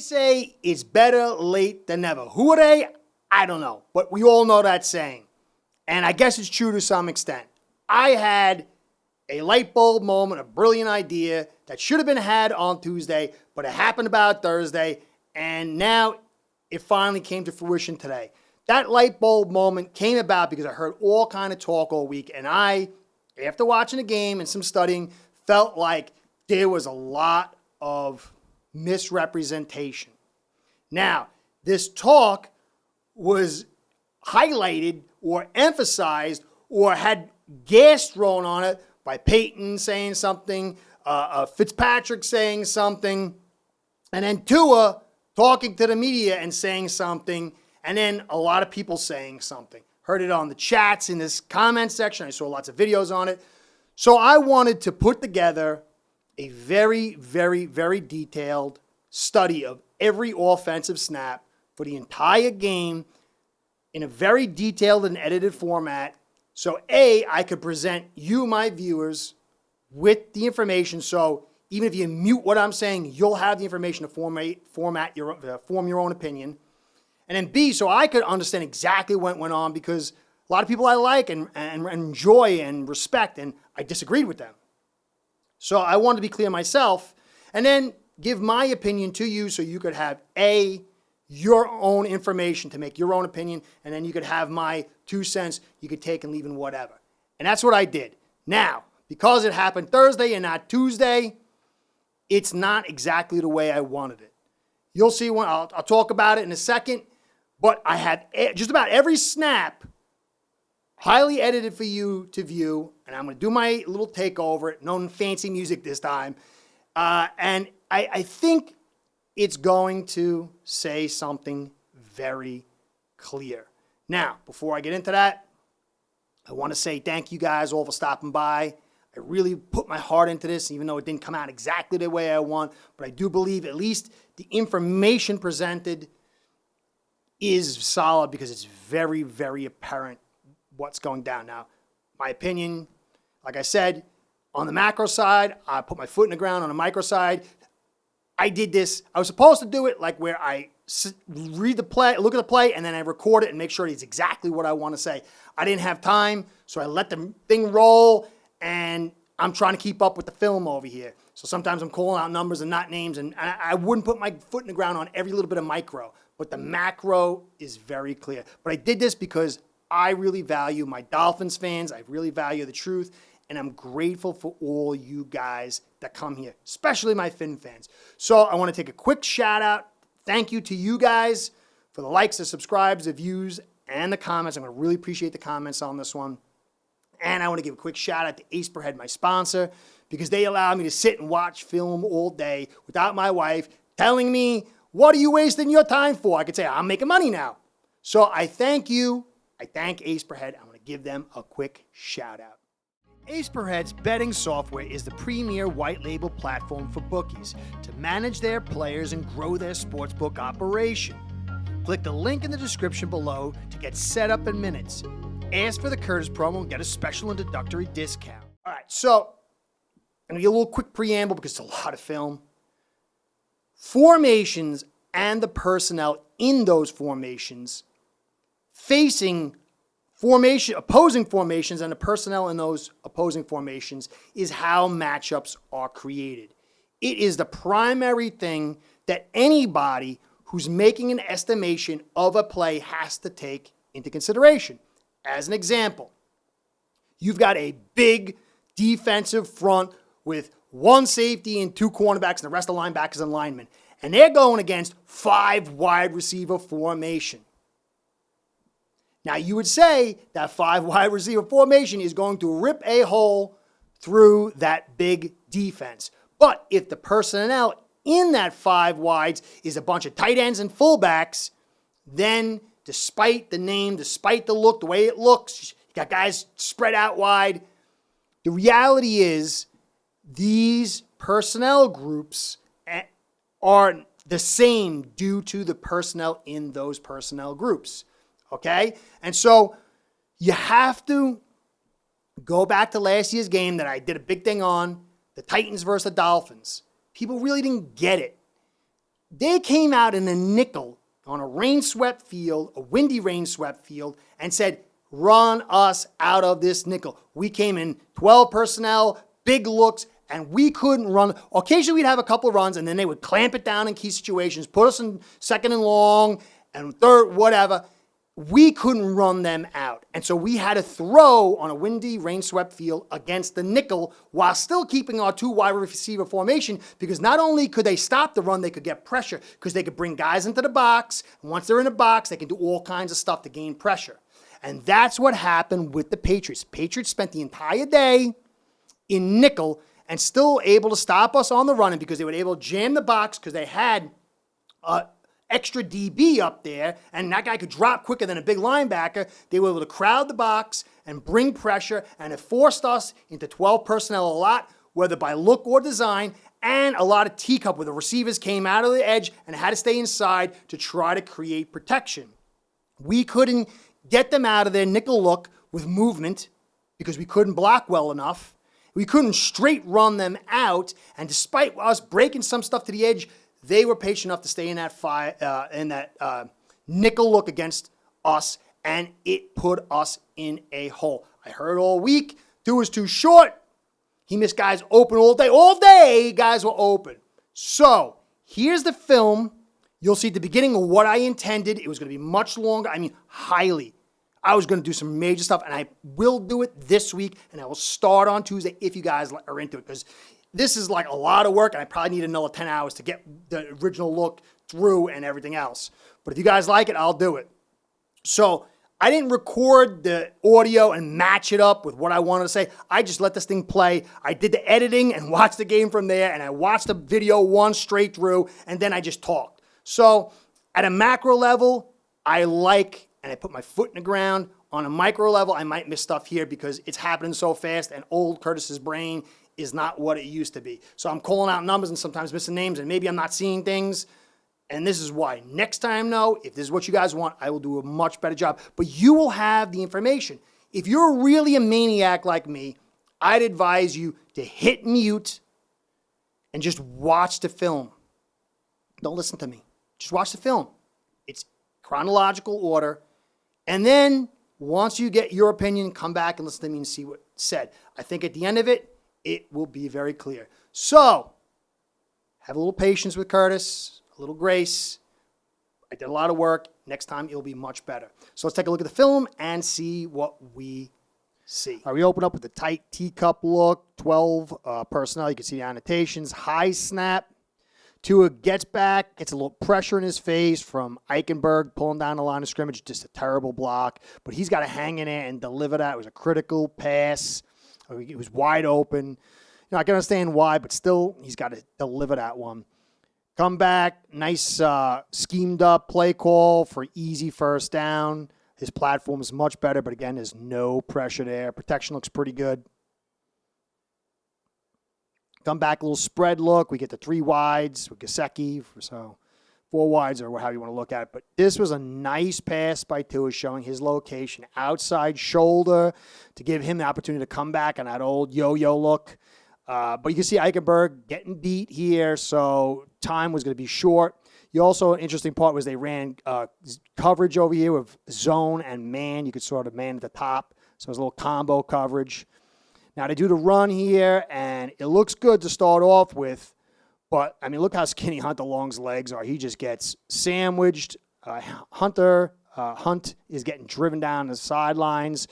say it's better late than never. Who are they? I don't know. But we all know that saying. And I guess it's true to some extent. I had a light bulb moment, a brilliant idea that should have been had on Tuesday, but it happened about Thursday, and now it finally came to fruition today. That light bulb moment came about because I heard all kind of talk all week, and I, after watching the game and some studying, felt like there was a lot of misrepresentation. Now, this talk was highlighted or emphasized or had gas thrown on it by Peyton saying something, Fitzpatrick saying something, and then Tua talking to the media and saying something, and then a lot of people saying something. Heard it on the chats in this comment section. I saw lots of videos on it. So I wanted to put together a very, very, very detailed study of every offensive snap for the entire game in a very detailed and edited format. So A, I could present you, my viewers, with the information. So even if you mute what I'm saying, you'll have the information to form your own opinion. And then B, so I could understand exactly what went on, because a lot of people I like and enjoy and respect, and I disagreed with them. So I wanted to be clear myself, and then give my opinion to you so you could have A, your own information to make your own opinion, and then you could have my 2 cents you could take and leave in whatever. And that's what I did. Now, because it happened Thursday and not Tuesday, it's not exactly the way I wanted it. You'll see when I'll talk about it in a second, but I had just about every snap highly edited for you to view, and I'm going to do my little takeover, no fancy music this time, and I think it's going to say something very clear. Now, before I get into that, I want to say thank you guys all for stopping by. I really put my heart into this, even though it didn't come out exactly the way I want, but I do believe at least the information presented is solid, because it's very, very apparent what's going down. Now, my opinion, like I said, on the macro side, I put my foot in the ground. On the micro side, I did this. I was supposed to do it like where I read the play, look at the play, and then I record it and make sure it's exactly what I want to say. I didn't have time, so I let the thing roll, and I'm trying to keep up with the film over here. So sometimes I'm calling out numbers and not names, and I wouldn't put my foot in the ground on every little bit of micro, but the macro is very clear. But I did this because I really value my Dolphins fans. I really value the truth, and I'm grateful for all you guys that come here, especially my Phins fans. So I want to take a quick shout out. Thank you to you guys for the likes, the subscribes, the views, and the comments. I'm going to really appreciate the comments on this one. And I want to give a quick shout out to Ace Per Head, my sponsor, because they allow me to sit and watch film all day without my wife telling me, what are you wasting your time for? I could say, I'm making money now. So I thank you. I thank Ace Per Head. I want to give them a quick shout out. Ace Per Head's betting software is the premier white label platform for bookies to manage their players and grow their sportsbook operation. Click the link in the description below to get set up in minutes. Ask for the Curtis promo and get a special introductory discount. All right, so I'm going to give a little quick preamble because it's a lot of film. Formations and the personnel in those formations facing opposing formations and the personnel in those opposing formations is how matchups are created. It is the primary thing that anybody who's making an estimation of a play has to take into consideration. As an example, you've got a big defensive front with one safety and 2 cornerbacks and the rest of the linebackers and linemen, and they're going against 5 wide receiver formation. Now, you would say that 5 wide receiver formation is going to rip a hole through that big defense. But if the personnel in that 5 wides is a bunch of tight ends and fullbacks, then despite the name, despite the look, the way it looks, you got guys spread out wide, the reality is these personnel groups are the same due to the personnel in those personnel groups. Okay? And so you have to go back to last year's game that I did a big thing on, the Titans versus the Dolphins. People really didn't get it. They came out in a nickel on a rain-swept field, a windy rain-swept field, and said, run us out of this nickel. We came in 12 personnel, big looks, and we couldn't run. Occasionally we'd have a couple runs, and then they would clamp it down in key situations, put us in second and long and third, whatever. We couldn't run them out. And so we had to throw on a windy, rain-swept field against the nickel while still keeping our 2 wide receiver formation, because not only could they stop the run, they could get pressure because they could bring guys into the box. And once they're in the box, they can do all kinds of stuff to gain pressure. And that's what happened with the Patriots. Patriots spent the entire day in nickel and still able to stop us on the run, and because they were able to jam the box because they had extra DB up there, and that guy could drop quicker than a big linebacker. They were able to crowd the box and bring pressure, and it forced us into 12 personnel a lot, whether by look or design, and a lot of teacup where the receivers came out of the edge and had to stay inside to try to create protection. We couldn't get them out of their nickel look with movement because we couldn't block well enough. We couldn't straight run them out, and despite us breaking some stuff to the edge, they were patient enough to stay in that nickel look against us, and it put us in a hole. I heard all week, Tua was too short. He missed guys open all day. All day, guys were open. So here's the film. You'll see at the beginning of what I intended. It was going to be much longer. I mean, highly. I was going to do some major stuff, and I will do it this week, and I will start on Tuesday if you guys are into it, because this is like a lot of work, and I probably need another 10 hours to get the original look through and everything else. But if you guys like it, I'll do it. So I didn't record the audio and match it up with what I wanted to say. I just let this thing play. I did the editing and watched the game from there, and I watched the video one straight through, and then I just talked. So at a macro level, I like, and I put my foot in the ground. On a micro level, I might miss stuff here because it's happening so fast, and old Curtis's brain is not what it used to be. So I'm calling out numbers and sometimes missing names, and maybe I'm not seeing things. And this is why. Next time, though, if this is what you guys want, I will do a much better job. But you will have the information. If you're really a maniac like me, I'd advise you to hit mute and just watch the film. Don't listen to me. Just watch the film. It's chronological order. And then once you get your opinion, come back and listen to me and see what's said. I think at the end of it, it will be very clear. So, have a little patience with Curtis, a little grace. I did a lot of work. Next time, it'll be much better. So, let's take a look at the film and see what we see. All right, we open up with the tight teacup look, 12 personnel. You can see the annotations. High snap. Tua gets back, gets a little pressure in his face from Eichenberg pulling down the line of scrimmage. Just a terrible block. But he's got to hang in there and deliver that. It was a critical pass. It was wide open. You know, I can understand why, but still, he's got to deliver that one. Come back, nice schemed up play call for easy first down. His platform is much better, but again, there's no pressure there. Protection looks pretty good. Come back, a little spread look. We get the 3 wides with Gesicki, so 4 wides or however you want to look at it. But this was a nice pass by Tua, showing his location, outside shoulder, to give him the opportunity to come back on that old yo-yo look. But you can see Eichenberg getting beat here, so time was going to be short. You also, an interesting part was they ran coverage over here with zone and man. You could sort of man at the top, so it was a little combo coverage. Now, they do the run here, and it looks good to start off with. But, I mean, look how skinny Hunter Long's legs are. He just gets sandwiched. Hunt is getting driven down the sidelines.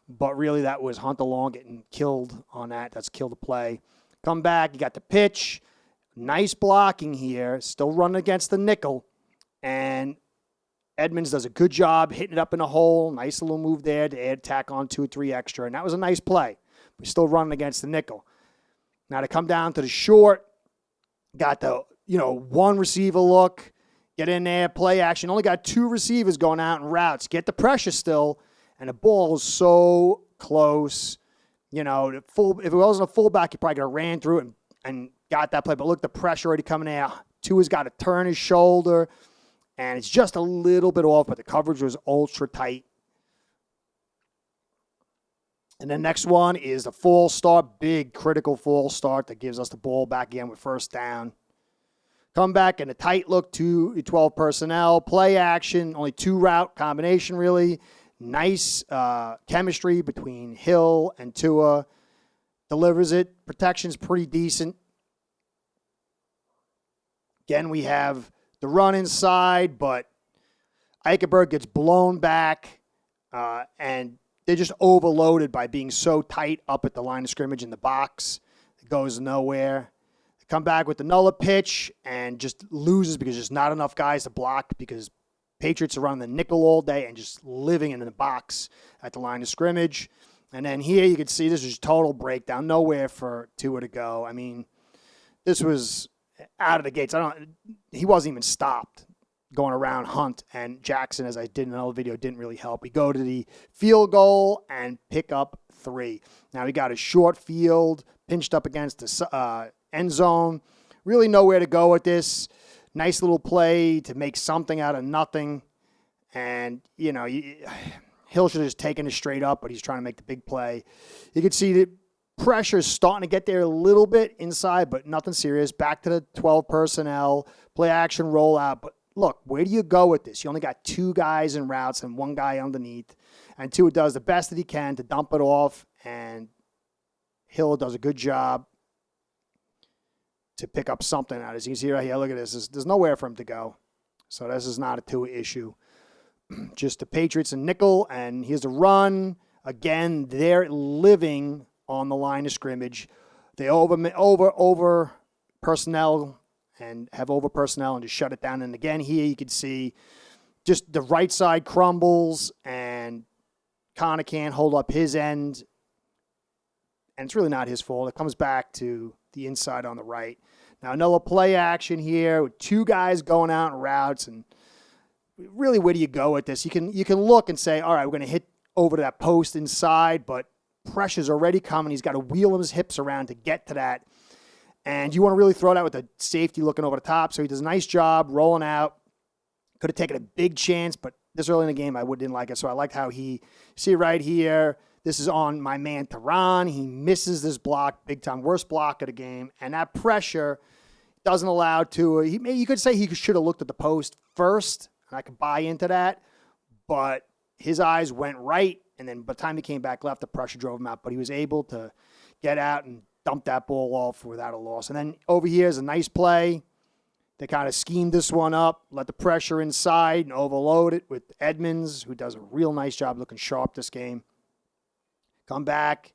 But really, that was Hunter Long getting killed on that. That's killed the play. Come back. You got the pitch. Nice blocking here. Still running against the nickel. And Edmonds does a good job hitting it up in a hole. Nice little move there to add tack on 2 or 3 extra. And that was a nice play. We're still running against the nickel. Now to come down to the short, got the, one receiver look, get in there, play action. Only got 2 receivers going out in routes. Get the pressure still, and the ball is so close. If it wasn't a fullback, he probably could have ran through it and got that play. But look, the pressure already coming out. Tua's got to turn his shoulder, and it's just a little bit off, but the coverage was ultra tight. And the next one is the false start, big critical false start that gives us the ball back again with first down. Come back in a tight look, 12 personnel, play action, only 2-route combination really. Nice chemistry between Hill and Tua. Delivers it. Protection's pretty decent. Again, we have the run inside, but Eichenberg gets blown back, and they're just overloaded by being so tight up at the line of scrimmage in the box. It goes nowhere. Come back with another pitch and just loses because there's not enough guys to block because Patriots are running the nickel all day and just living in the box at the line of scrimmage. And then here you can see this is total breakdown. Nowhere for Tua to go. I mean, this was out of the gates. He wasn't even stopped going around Hunt, and Jackson, as I did in another video, didn't really help. We go to the field goal and pick up 3. Now we got a short field pinched up against the end zone. Really nowhere to go with this. Nice little play to make something out of nothing. And, Hill should have just taken it straight up, but he's trying to make the big play. You can see the pressure is starting to get there a little bit inside, but nothing serious. Back to the 12 personnel, play action, roll out. But look, where do you go with this? You only got 2 guys in routes and 1 guy underneath. And Tua does the best that he can to dump it off, and Hill does a good job to pick up something out of this. You can see right here, look at this. There's nowhere for him to go. So this is not a Tua issue. Just the Patriots and nickel, and here's the run. Again, they're living on the line of scrimmage. They over personnel and have over personnel and just shut it down. And again, here you can see just the right side crumbles, and Connor can't hold up his end. And it's really not his fault. It comes back to the inside on the right. Now another play action here with 2 guys going out in routes, and really where do you go with this? You can look and say, all right, we're going to hit over to that post inside, but pressure's already coming. He's got to wheel his hips around to get to that. And you want to really throw that with the safety looking over the top. So he does a nice job rolling out. Could have taken a big chance, but this early in the game I didn't like it. So I liked how see right here, this is on my man Tehran. He misses this block big time, worst block of the game. And that pressure doesn't allow Tua. You could say he should have looked at the post first, and I could buy into that. But his eyes went right, and then by the time he came back left, the pressure drove him out. But he was able to get out and dump that ball off without a loss. And then over here is a nice play. They kind of schemed this one up, let the pressure inside, and overload it with Edmonds, who does a real nice job looking sharp this game. Come back,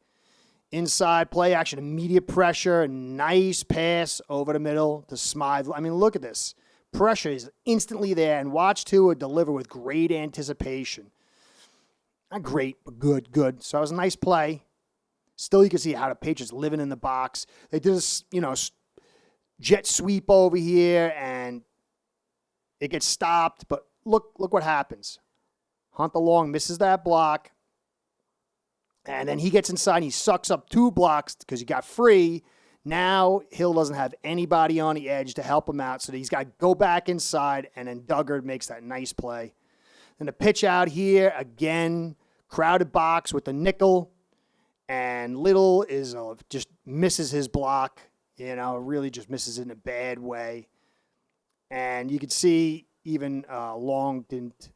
inside, play action, immediate pressure, nice pass over the middle to Smythe. I mean, look at this. Pressure is instantly there, and watch Tua deliver with great anticipation. Not great, but good. So it was a nice play. Still, you can see how the Patriots living in the box. They did this, jet sweep over here, and it gets stopped. But look what happens. Hunt along, misses that block. And then he gets inside, and he sucks up 2 blocks because he got free. Now Hill doesn't have anybody on the edge to help him out, so he's got to go back inside, and then Duggar makes that nice play. Then the pitch out here, again, crowded box with the nickel, and Little is just misses his block, really just misses it in a bad way. And you can see even Long didn't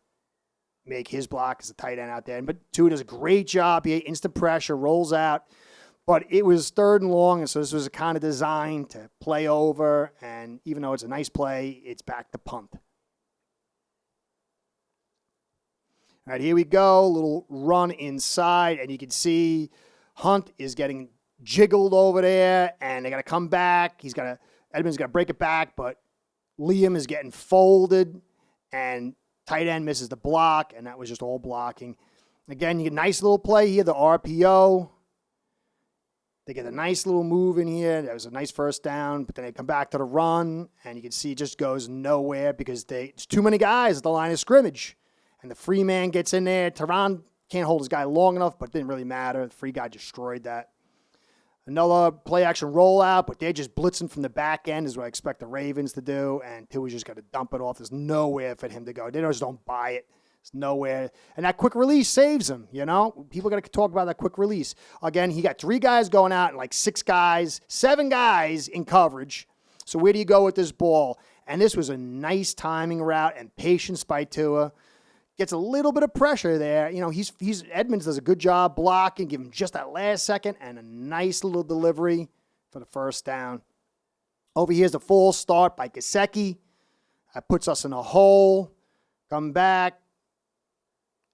make his block as a tight end out there. But Tua does a great job. He instant pressure, rolls out. But it was 3rd and long, and so this was kind of designed to play over. And even though it's a nice play, it's back to punt. All right, here we go. A little run inside, and you can see Hunt is getting jiggled over there, and they got to come back. Edmonds got to break it back, but Liam is getting folded, and tight end misses the block, and that was just all blocking. Again, you get a nice little play here, the RPO. They get a nice little move in here. That was a nice first down, but then they come back to the run, and you can see it just goes nowhere because it's too many guys at the line of scrimmage. And the free man gets in there. Tehran can't hold his guy long enough, but it didn't really matter. The free guy destroyed that. Another play-action rollout, but they're just blitzing from the back end is what I expect the Ravens to do, and Tua's just got to dump it off. There's nowhere for him to go. They just don't buy it. There's nowhere. And that quick release saves him, People got to talk about that quick release. Again, he got 3 guys going out and like 7 guys in coverage. So where do you go with this ball? And this was a nice timing route and patience by Tua. Gets a little bit of pressure there. You know, Edmonds does a good job blocking, give him just that last second, and a nice little delivery for the first down. Over here's the full start by Gesicki. That puts us in a hole. Come back.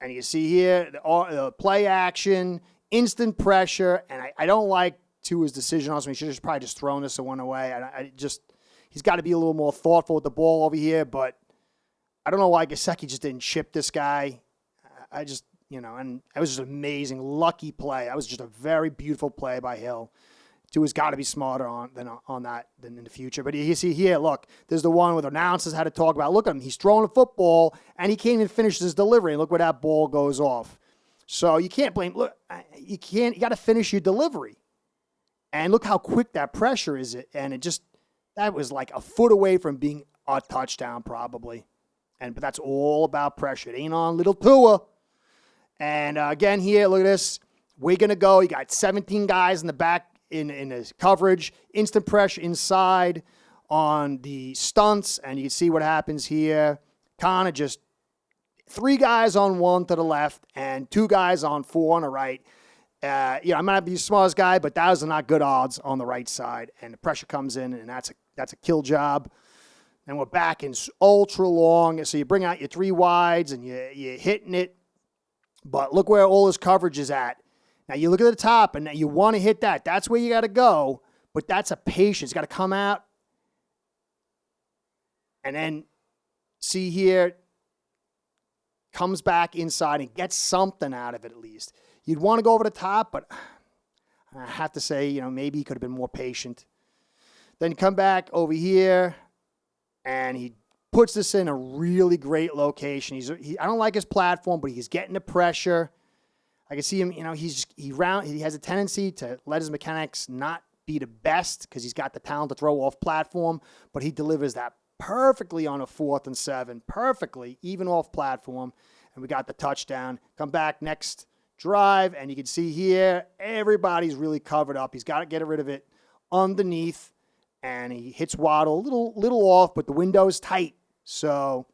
And you see here the play action, instant pressure, and I don't like Tua's decision. Also, he should have probably just thrown this one away. He's got to be a little more thoughtful with the ball over here, but I don't know why Gesicki just didn't chip this guy. And it was just an amazing, lucky play. That was just a very beautiful play by Hill. Tua's got to be smarter on that than in the future. But you see here, look, there's the one where the announcers had to talk about, look at him, he's throwing a football, and he can't even finish his delivery. And look where that ball goes off. So you can't blame, look, you got to finish your delivery. And look how quick that pressure is. And that was like a foot away from being a touchdown probably. But that's all about pressure. It ain't on little Tua. And again here, look at this. We're going to go. You got 17 guys in the back in his coverage. Instant pressure inside on the stunts. And you can see what happens here. Kind of just 3 guys on 1 to the left and 2 guys on 4 on the right. I might not be the smartest guy, but those are not good odds on the right side. And the pressure comes in, and that's a kill job. And we're back in ultra long. So you bring out your 3 wides, and you're hitting it. But look where all his coverage is at. Now, you look at the top, and you want to hit that. That's where you got to go. But that's a patience. Got to come out. And then, see here, comes back inside and gets something out of it at least. You'd want to go over the top, but I have to say, maybe he could have been more patient. Then come back over here, and he puts this in a really great location. I don't like his platform, but he's getting the pressure. I can see him, he has a tendency to let his mechanics not be the best because he's got the talent to throw off platform, but he delivers that perfectly on a 4th and 7, perfectly, even off platform, and we got the touchdown. Come back next drive, and you can see here, everybody's really covered up. He's got to get rid of it underneath, and he hits Waddle a little off, but the window's tight, so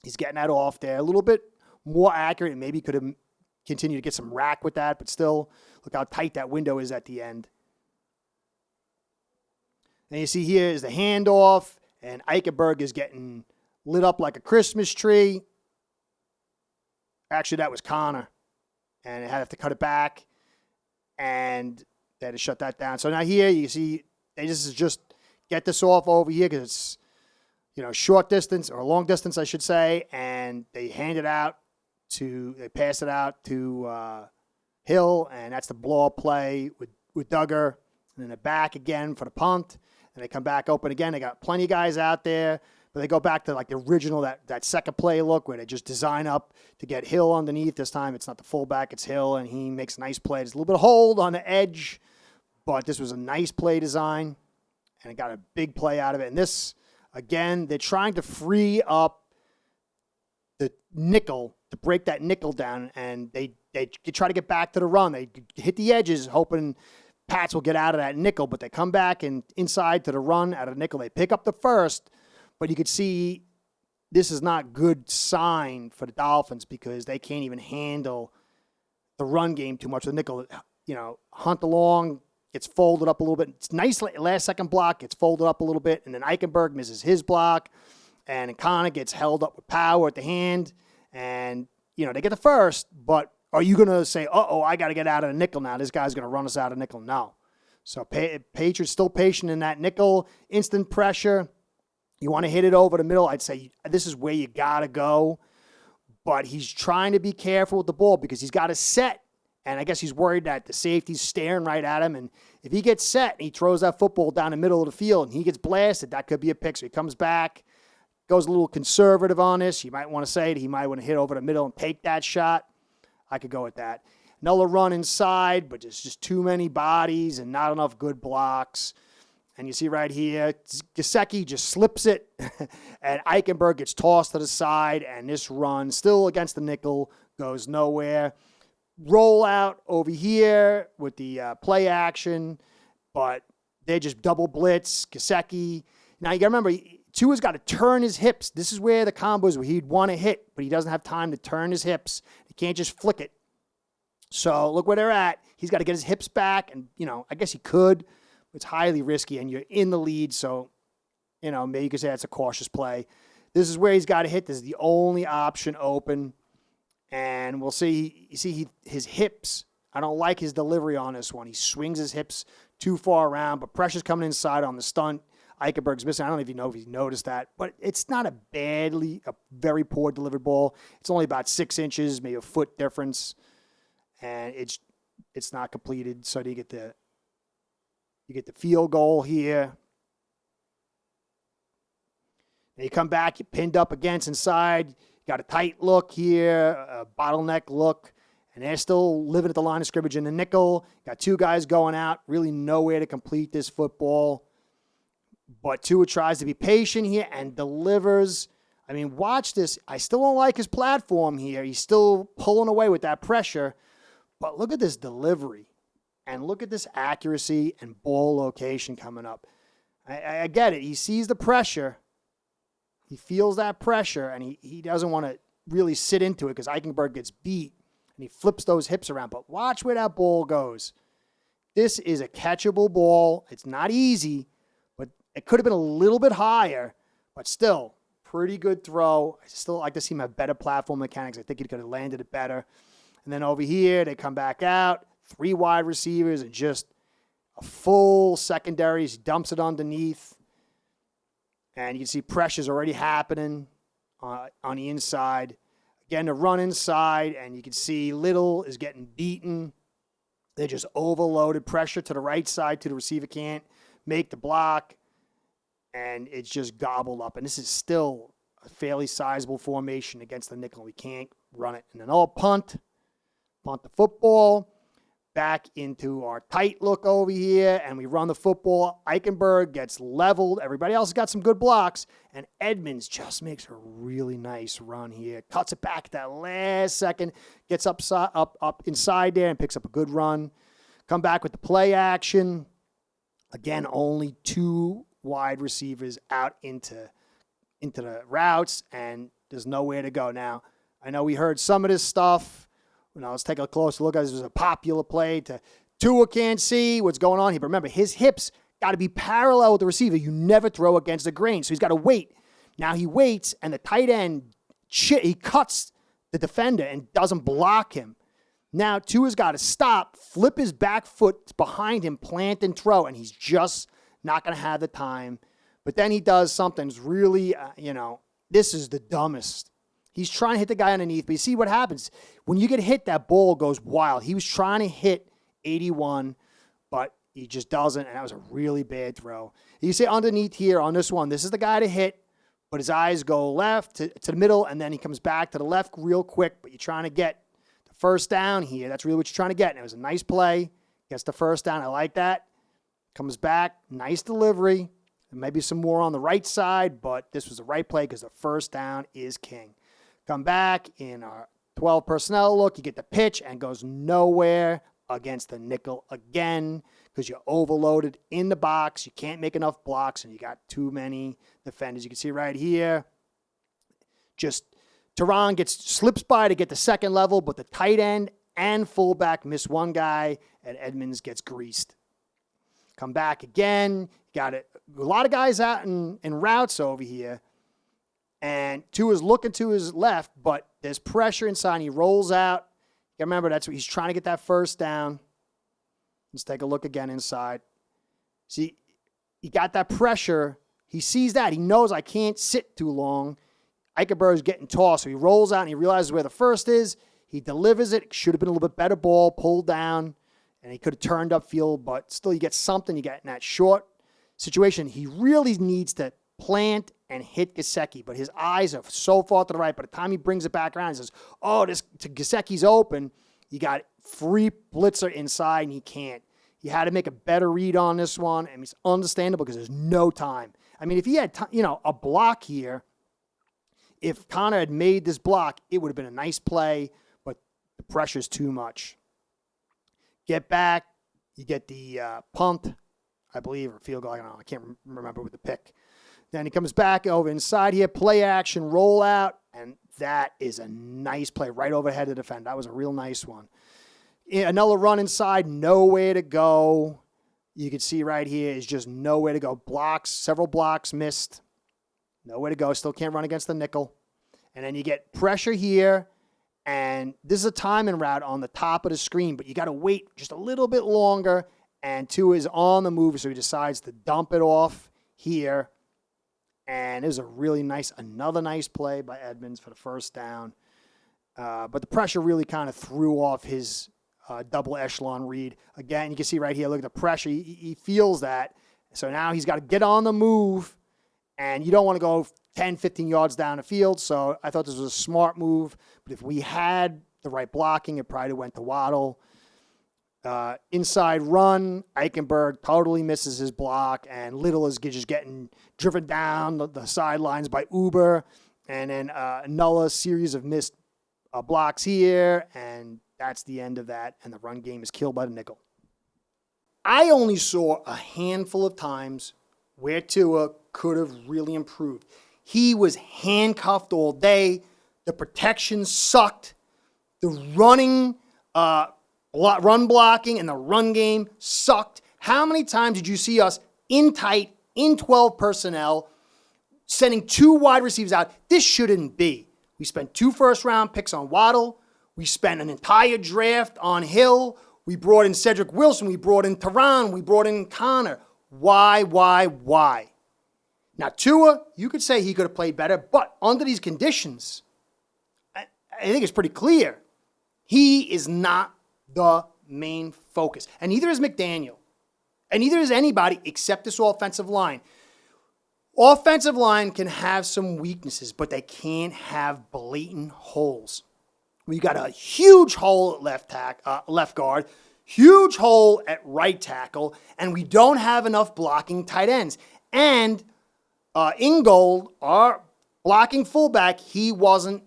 he's getting that off there. A little bit more accurate, and maybe could have continued to get some rack with that, but still, look how tight that window is at the end. And you see here is the handoff, and Eichenberg is getting lit up like a Christmas tree. Actually, that was Connor. And they had to cut it back, and they had to shut that down. So now here you see they just get this off over here because it's, short distance or long distance, I should say, and they pass it out to Hill, and that's the blow-up play with Duggar. And then they're back again for the punt, and they come back open again. They got plenty of guys out there, but they go back to like the original, that second play look where they just design up to get Hill underneath. This time it's not the fullback, it's Hill, and he makes a nice play. There's a little bit of hold on the edge, but this was a nice play design, and it got a big play out of it. And this, again, they're trying to free up the nickel, to break that nickel down, and they try to get back to the run. They hit the edges, hoping Pats will get out of that nickel, but they come back and inside to the run out of the nickel. They pick up the first, but you could see this is not good sign for the Dolphins because they can't even handle the run game too much. The nickel, hunt along, gets folded up a little bit. It's nice last second block, gets folded up a little bit, and then Eichenberg misses his block, and Connor gets held up with power at the hand, and, they get the first, but are you going to say, I got to get out of the nickel now. This guy's going to run us out of nickel. No. So Patriots still patient in that nickel. Instant pressure. You want to hit it over the middle. I'd say this is where you got to go. But he's trying to be careful with the ball because he's got a set. And I guess he's worried that the safety's staring right at him. And if he gets set and he throws that football down the middle of the field and he gets blasted, that could be a pick. So he comes back, goes a little conservative on this. You might want to say that he might want to hit over the middle and take that shot. I could go with that. Another run inside, but there's just too many bodies and not enough good blocks. And you see right here, Gesicki just slips it, and Eichenberg gets tossed to the side, and this run, still against the nickel, goes nowhere. Roll out over here with the play action, but they just double blitz Gesicki. Now, you got to remember, Tua's got to turn his hips. This is where the combos where he'd want to hit, but he doesn't have time to turn his hips. He can't just flick it. So look where they're at. He's got to get his hips back, and, I guess he could, but it's highly risky, and you're in the lead, so, maybe you could say that's a cautious play. This is where he's got to hit. This is the only option open, and we'll see. You see his hips. I don't like his delivery on this one. He swings his hips too far around, but pressure's coming inside on the stunt. Eichenberg's missing. I don't even know if he noticed that, but it's not a very poor delivered ball. It's only about 6 inches, maybe a foot difference, and it's not completed. So you get the field goal here. And you come back, you pinned up against inside. You got a tight look here, a bottleneck look, and they're still living at the line of scrimmage in the nickel. Got 2 guys going out, really nowhere to complete this football. But Tua tries to be patient here and delivers. I mean, watch this. I still don't like his platform here. He's still pulling away with that pressure. But look at this delivery. And look at this accuracy and ball location coming up. I get it. He sees the pressure. He feels that pressure, and he doesn't want to really sit into it because Eichenberg gets beat, and he flips those hips around. But watch where that ball goes. This is a catchable ball. It's not easy, but it could have been a little bit higher, but still, pretty good throw. I still like to see him have better platform mechanics. I think he could have landed it better. And then over here, they come back out, 3 wide receivers, and just a full secondary. He dumps it underneath. And you can see pressure's already happening on the inside. Again, the run inside, and you can see Little is getting beaten. They're just overloaded. Pressure to the right side to the receiver can't make the block, and it's just gobbled up. And this is still a fairly sizable formation against the nickel. We can't run it. And then punt the football. Back into our tight look over here, and we run the football. Eichenberg gets leveled. Everybody else has got some good blocks, and Edmonds just makes a really nice run here. Cuts it back at that last second, gets up inside there and picks up a good run. Come back with the play action. Again, only 2 wide receivers out into the routes, and there's nowhere to go. Now, I know we heard some of this stuff. Now, let's take a closer look. This is a popular play. Tua can't see what's going on here. But remember, his hips got to be parallel with the receiver. You never throw against the grain. So he's got to wait. Now he waits, and the tight end, he cuts the defender and doesn't block him. Now Tua's got to stop, flip his back foot behind him, plant and throw, and he's just not going to have the time. But then he does something that's really, this is the dumbest. He's trying to hit the guy underneath, but you see what happens. When you get hit, that ball goes wild. He was trying to hit 81, but he just doesn't, and that was a really bad throw. You see underneath here on this one, this is the guy to hit, but his eyes go left to the middle, and then he comes back to the left real quick, but you're trying to get the first down here. That's really what you're trying to get, and it was a nice play. Gets the first down. I like that. Comes back. Nice delivery. And maybe some more on the right side, but this was the right play because the first down is king. Come back in our 12 personnel look. You get the pitch and goes nowhere against the nickel again because you're overloaded in the box. You can't make enough blocks, and you got too many defenders. You can see right here, just Tehran slips by to get the second level, but the tight end and fullback miss one guy, and Edmonds gets greased. Come back again. Got a lot of guys out in routes over here. And Tua's looking to his left, but there's pressure inside. He rolls out. You remember, that's what he's trying to get that first down. Let's take a look again inside. See, he got that pressure. He sees that. He knows I can't sit too long. Eichenberg's getting tossed, so he rolls out and he realizes where the first is. He delivers it. Should have been a little bit better ball, pulled down, and he could have turned upfield, but still you get something. You get in that short situation. He really needs to plant and hit Gesicki, but his eyes are so far to the right. By the time he brings it back around, he says, Gesicki's open. You got free blitzer inside, and he can't. He had to make a better read on this one, and it's understandable because there's no time. I mean, if he had a block here, if Connor had made this block, it would have been a nice play, but the pressure's too much. Get back. You get the punt, I believe, or field goal. I don't know. I can't remember with the pick. Then he comes back over inside here, play action, roll out, and that is a nice play right overhead of the defender. That was a real nice one. Another run inside, nowhere to go. You can see right here is just nowhere to go. Blocks, several blocks missed. Nowhere to go. Still can't run against the nickel. And then you get pressure here. And this is a timing route on the top of the screen, but you got to wait just a little bit longer. And Tua is on the move, so he decides to dump it off here. And it was a really nice, another nice play by Edmonds for the first down. But the pressure really kind of threw off his double echelon read. Again, you can see right here, look at the pressure. He feels that. So now he's got to get on the move, and you don't want to go 10, 15 yards down the field. So I thought this was a smart move. But if we had the right blocking, it probably went to Waddle. Inside run, Eichenberg totally misses his block, and Little is just getting driven down the sidelines by Uber. And then another series of missed blocks here, and that's the end of that, and the run game is killed by the nickel. I only saw a handful of times where Tua could have really improved. He was handcuffed all day. The protection sucked. The run blocking and the run game sucked. How many times did you see us in tight, in 12 personnel, sending 2 wide receivers out? This shouldn't be. We spent 2 first-round picks on Waddle. We spent an entire draft on Hill. We brought in Cedric Wilson. We brought in Teron. We brought in Connor. Why? Now, Tua, you could say he could have played better, but under these conditions, I think it's pretty clear. He is not the main focus. And neither is McDaniel. And neither is anybody except this offensive line. Offensive line can have some weaknesses, but they can't have blatant holes. We got a huge hole at left guard, huge hole at right tackle, and we don't have enough blocking tight ends. And Ingold, our blocking fullback, he wasn't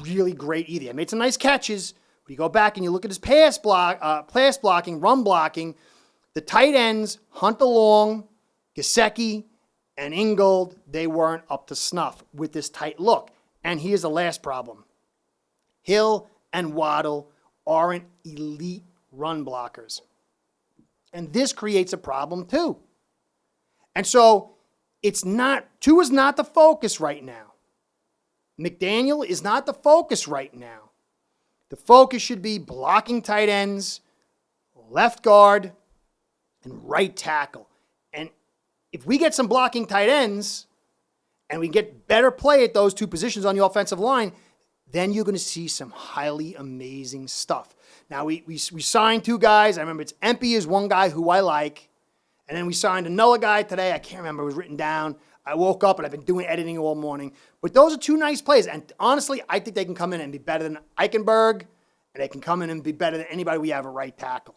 really great either. He made some nice catches, but you go back and you look at his pass blocking, run blocking, the tight ends, Hunter Long, Gesicki, and Ingold, they weren't up to snuff with this tight look. And here's the last problem. Hill and Waddle aren't elite run blockers. And this creates a problem too. And so Tua's not the focus right now. McDaniel is not the focus right now. The focus should be blocking tight ends, left guard, and right tackle. And if we get some blocking tight ends and we get better play at those 2 positions on the offensive line, then you're going to see some highly amazing stuff. Now, we signed 2 guys. I remember it's Empey is one guy who I like. And then we signed another guy today. I can't remember. It was written down. I woke up and I've been doing editing all morning. But those are 2 nice plays. And honestly, I think they can come in and be better than Eichenberg. And they can come in and be better than anybody we have at right tackle.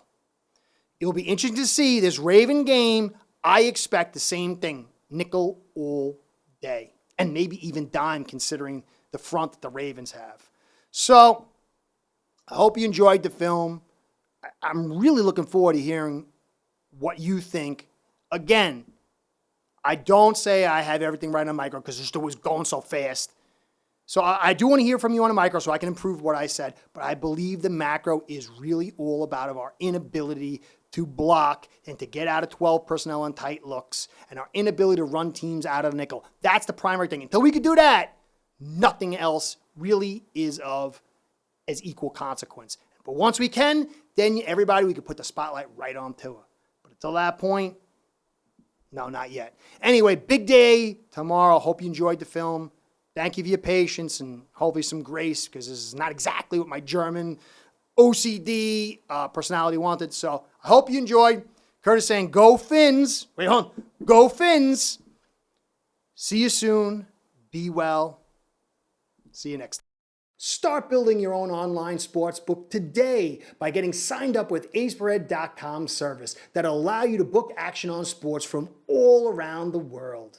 It'll be interesting to see this Raven game. I expect the same thing. Nickel all day. And maybe even dime considering the front that the Ravens have. So, I hope you enjoyed the film. I'm really looking forward to hearing what you think. Again, I don't say I have everything right on micro because it was going so fast. So I do want to hear from you on a micro so I can improve what I said. But I believe the macro is really all about our inability to block and to get out of 12 personnel on tight looks and our inability to run teams out of the nickel. That's the primary thing. Until we can do that, nothing else really is of as equal consequence. But once we can, then we can put the spotlight right on Tua. But until that point, no, not yet. Anyway, big day tomorrow. Hope you enjoyed the film. Thank you for your patience and hopefully some grace because this is not exactly what my German OCD personality wanted. So I hope you enjoyed. Curtis saying, go Phins. Wait, hold on. Go Phins. See you soon. Be well. See you next time. Start building your own online sportsbook today by getting signed up with aceperhead.com service that'll allow you to book action on sports from all around the world.